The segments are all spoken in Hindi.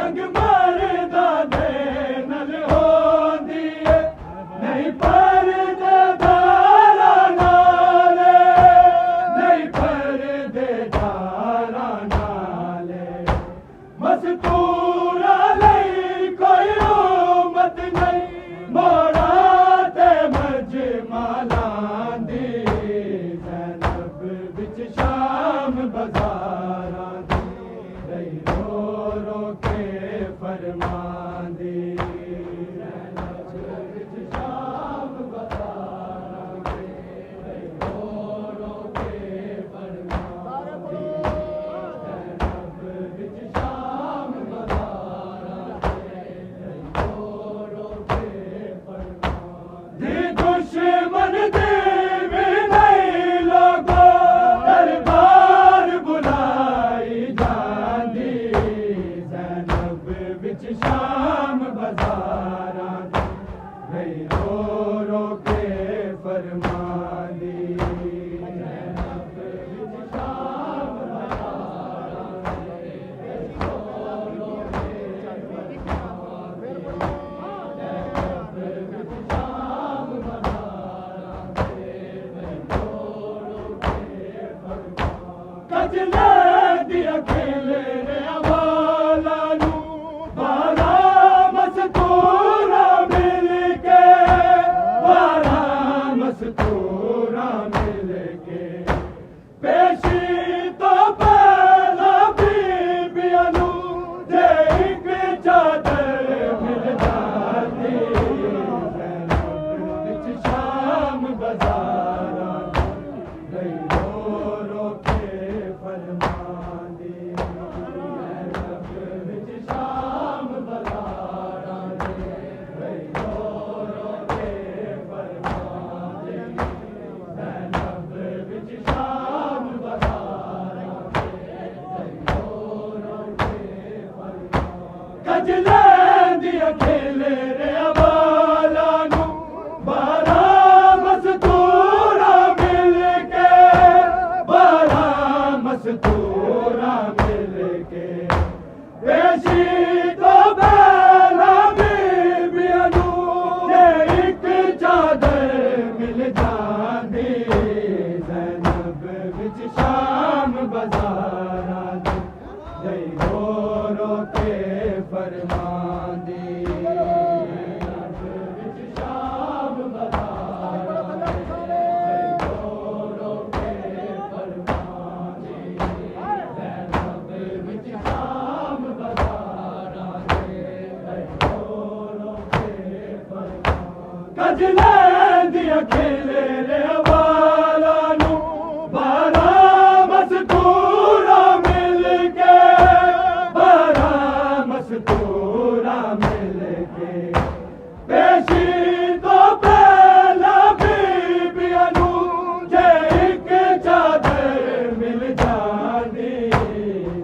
जंग मरदा दे नल होंदी है नहीं पर्देदारा नाले नहीं पर्देदारा नाले मस्तूरा लई कोई उम्मत नहीं मोड़ा ते मजमालां दी ज़ैनब विच शाम बाज़ारां दी रही रो रो के फरमांदी ज़ैनब विच शाम बाज़ारां दी रही रो रो के फरमांदी ज़ैनब विच शाम बाज़ारां दी रही रो रो के फरमांदी दुश्मन दे भी नहीं लोगो दरबार बुलाई जांदी ज़ैनब विच शाम बाज़ारां दी रही रो रो के फरमांदी ज़ैनब विच शाम बाज़ारां दी रही रो रो के फरमांदी ज़ैनब विच शाम बाज़ारां दी रही रो रो के फरमांदी कजले दी अकेले रे अवाला नू बारा मस्तूरा मिल के बारा मस्तूरा मिल के पेशी तो पहला बीबियां नू जे एक चादर मिल जाती ज़ैनब विच शाम बाज़ारां दी रही रो रो के फरमांदी ज़ैनब विच शाम बाज़ारां दी रही रो रो के फरमांदी ज़ैनब विच शाम बाज़ारां दी रही रो रो के फरमांदी कजले दी अकेले रे अवाला नू बारा मस्तूरा मिल के बारा मस्तूरा मिल के पेशी तो पहला बीबियां नू जे एक चादर मिल जांदी ज़ैनब विच शाम बाज़ारां दी रही रो रो के फरमांदी ज़ैनब विच शाम बाज़ारां दी रही रो रो के फरमांदी ज़ैनब विच शाम बाज़ारां दी रही रो रो के फरमांदी कजले दी अकेले रे अवाला नू बारा मस्तूरा मिल के बारा मस्तूरा मिल के पेशी तो पहला बीबियां नू जे एक चादर मिल जांदी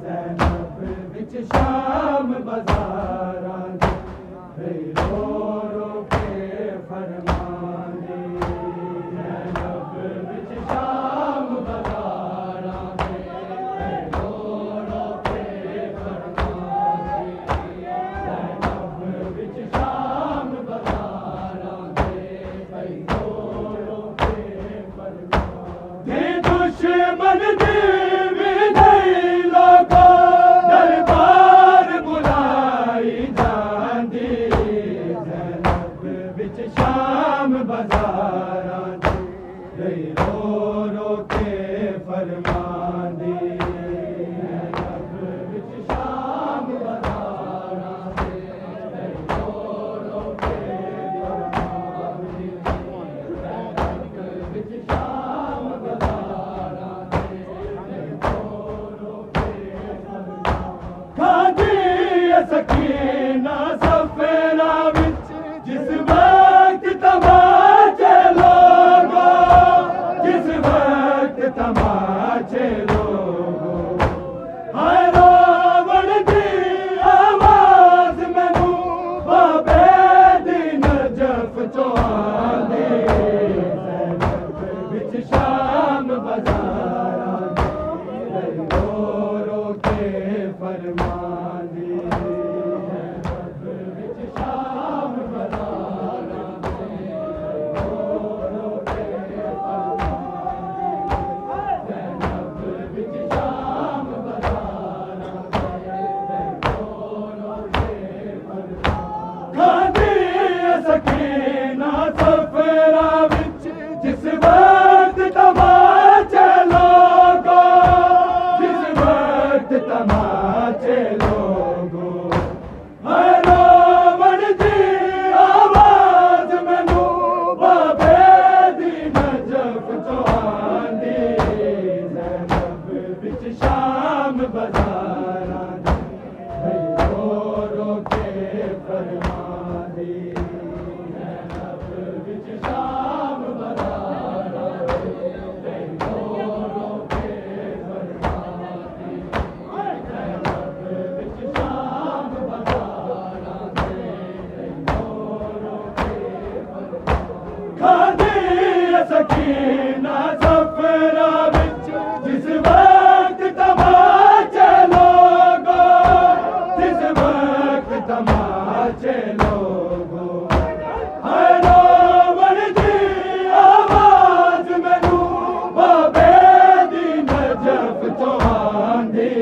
ज़ैनब विच शाम बाज़ारां दी रही रो रो के फरमांदी ज़ैनब विच शाम बाज़ारां दी रही रो रो के फरमांदी ज़ैनब विच शाम बाज़ारां दी रही रो रो के फरमांदी दुश्मन दे भी नहीं लोगो दरबार बुलाई जांदी ज़ैनब विच शाम बाज़ारां दी रही रो रो के फरमांदी ज़ैनब विच शाम बाज़ारां दी रही रो रो के फरमांदी ज़ैनब जिस वक्त तमाचे लोगो, जिस वक्त तमाचे लोगो, रावण दी आवाज मैनू बाबे दी नजफ तो आंदी, ज़ैनब विच शाम बाज़ारां दी रो रो के फरमांदी, ज़ैनब विच शाम बाज़ारां दी रो रो के फरमांदी, ज़ैनब विच शाम बाज़ारां दी रो रो के फरमांदी। खादी सकीना सफरा विच जिस वक्त तमाचे लोगो, जिस वक्त तमाचे लोगो, रावण दी आवाज मैनू बाबे दी नजफ तो आंदी,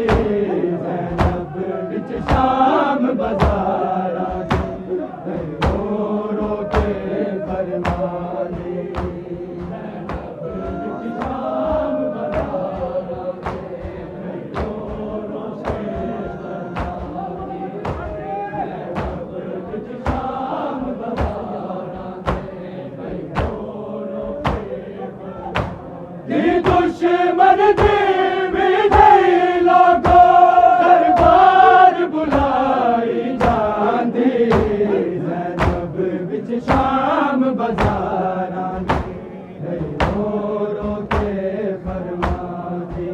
ज़ैनब विच शाम बाज़ारां दी रो रो के फरमांदी, ज़ैनब विच शाम बाज़ारां दी रो रो के फरमांदी, ज़ैनब विच शाम बाज़ारां दी रो रो के फरमांदी। दी दुश्मन दी विजय लोगो, दरबार बुलाई जांदी, ज़ैनब विच शाम बाज़ारां दी रो रो के फरमांदी,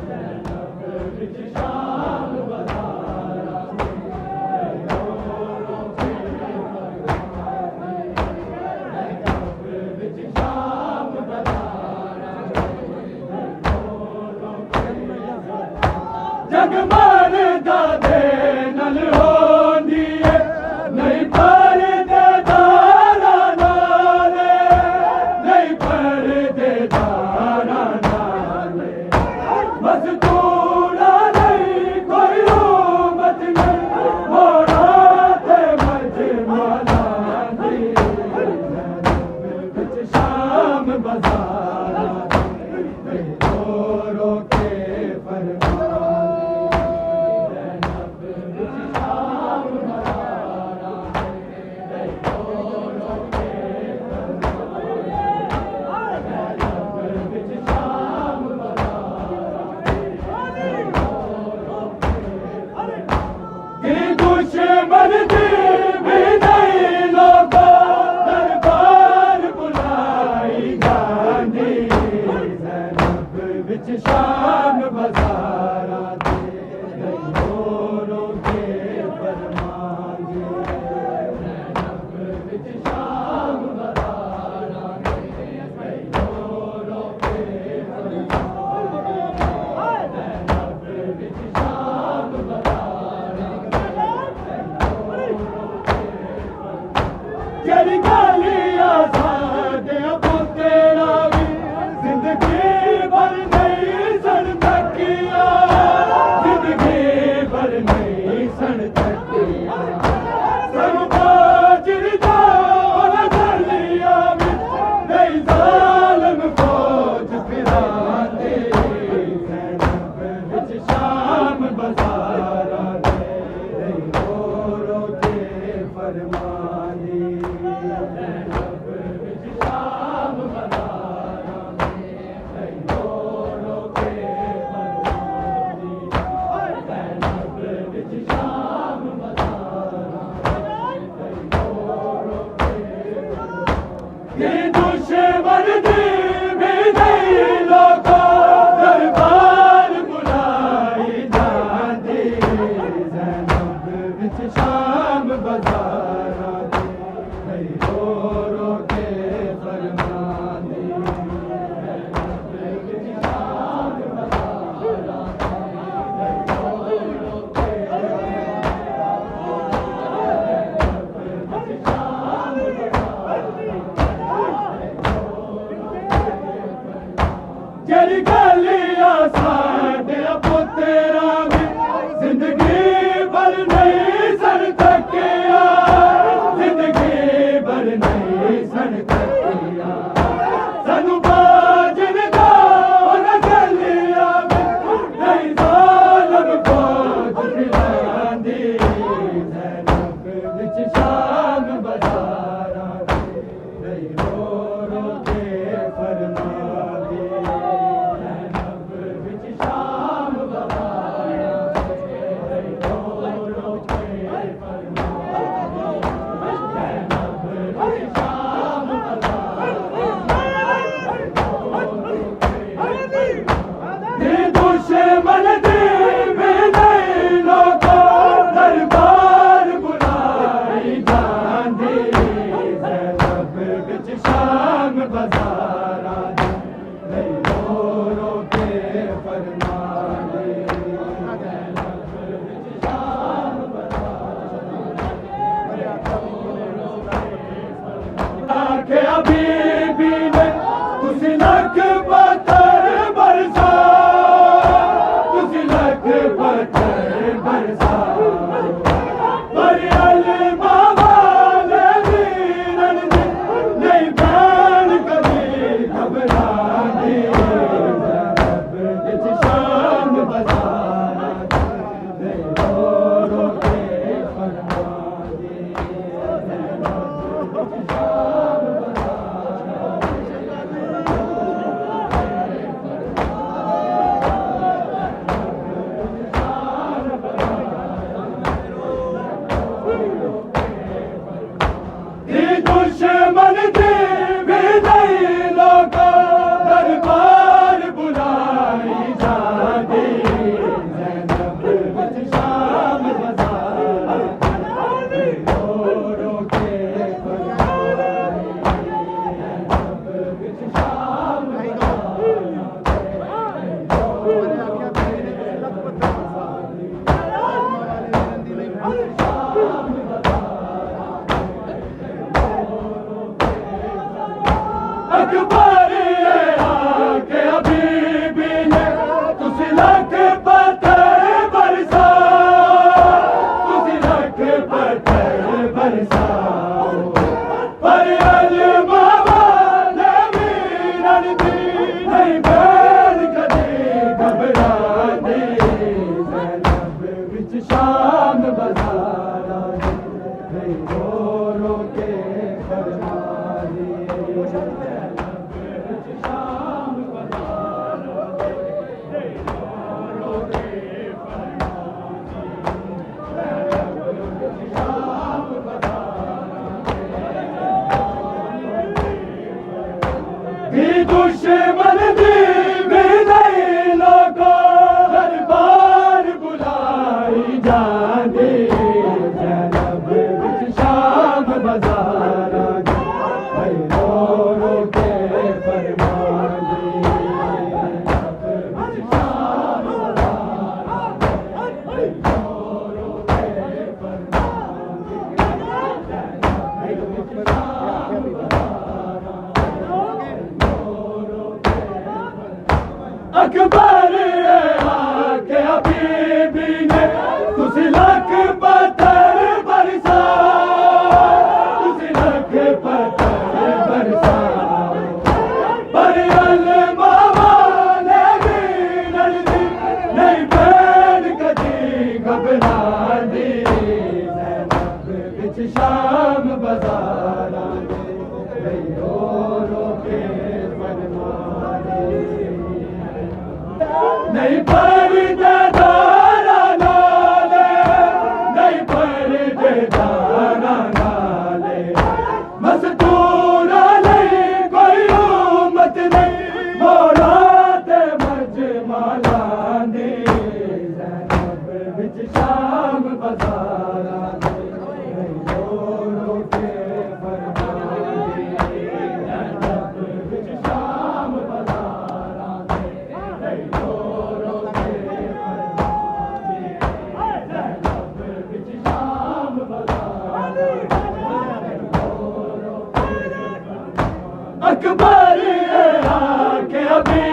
ज़ैनब विच शाम बाज़ारां दी रो रो के फरमांदी, ज़ैनब विच शाम बाज़ारां दी रो रो के फरमांदी। जगमन दा दे नल होंदी है, नहीं परदे दारा नाले, नहीं परदे दारा नाले, मज़दूरा नहीं कोई उम्मत नहीं, मोड़ा ते मजमलां दी, ज़ैनब विच शाम बाज़ारां दी रो रो के फरमांदी, ज़ैनब विच शाम बाज़ारां दी रो रो के फरमांदी, ज़ैनब विच शाम बाज़ारां दी रो रो के फरमांदी। कि दुश्मन दी विजय लोगो, दरबार बुलाई जांदी, ज़ैनब विच शाम बाज़ारां दी रो रो के फरमांदी, ज़ैनब विच शाम बाज़ारां दी रो रो के फरमांदी, ज़ैनब विच शाम बाज़ारां दी रो रो के फरमांदी। जेड़ी गालियां साडे पुत्तरा वी जिंदगी भर नहीं सड़ बजारा नहीं रो रो के फरमाने के अभी भी ने तुसी लख पत्थर बरसा तुसी लख पत्थर बरसा पर अलमा वाले वीरन ने नहीं बैन कभी घबराने जब जिस शाम बजारा नहीं रो रो के फरमाने दुश्मन थे विजयी लोगों दरबार बुलाई जाती ज़ैनब विच शाम बजारा रो रो के फरमाने ज़ैनब विच शाम अकबर आके अभी भी ने तुसी लख पत्थर बरसा तुसी लख पत्थर बरसा पर अलमा वाले वीरन दी नहीं बैन कदी घबराने ज़ैनब विच शाम बजारा नहीं रो रो के फरमाने दुश्मन दी विजयी लोगों दरबार बुलाई जाती ज़ैनब विच शाम बजारा रो रो के फरमाने ज़ैनब विच शाम बजारा रो रो के फरमाने ज़ैनब विच शाम अकबर आके अभी भी ने तुसी लख पत्थर बरसा तुसी लख पत्थर बरसा पर अलमा वाले वीरन दी नहीं बैन कदी घबराने ज़ैनब विच शाम बजारा नहीं रो रो के फरमाने नहीं पर्दे दारा नाले नहीं पर्दे दारा नाले मस्तूरा नहीं कोई उम्मत नहीं मोरा ते मजमाला ने ज़ैनब विच शाम बजारा नहीं रो रो के फरमाने ज़ैनब विच शाम बजारा नहीं रो अकबर आके अभी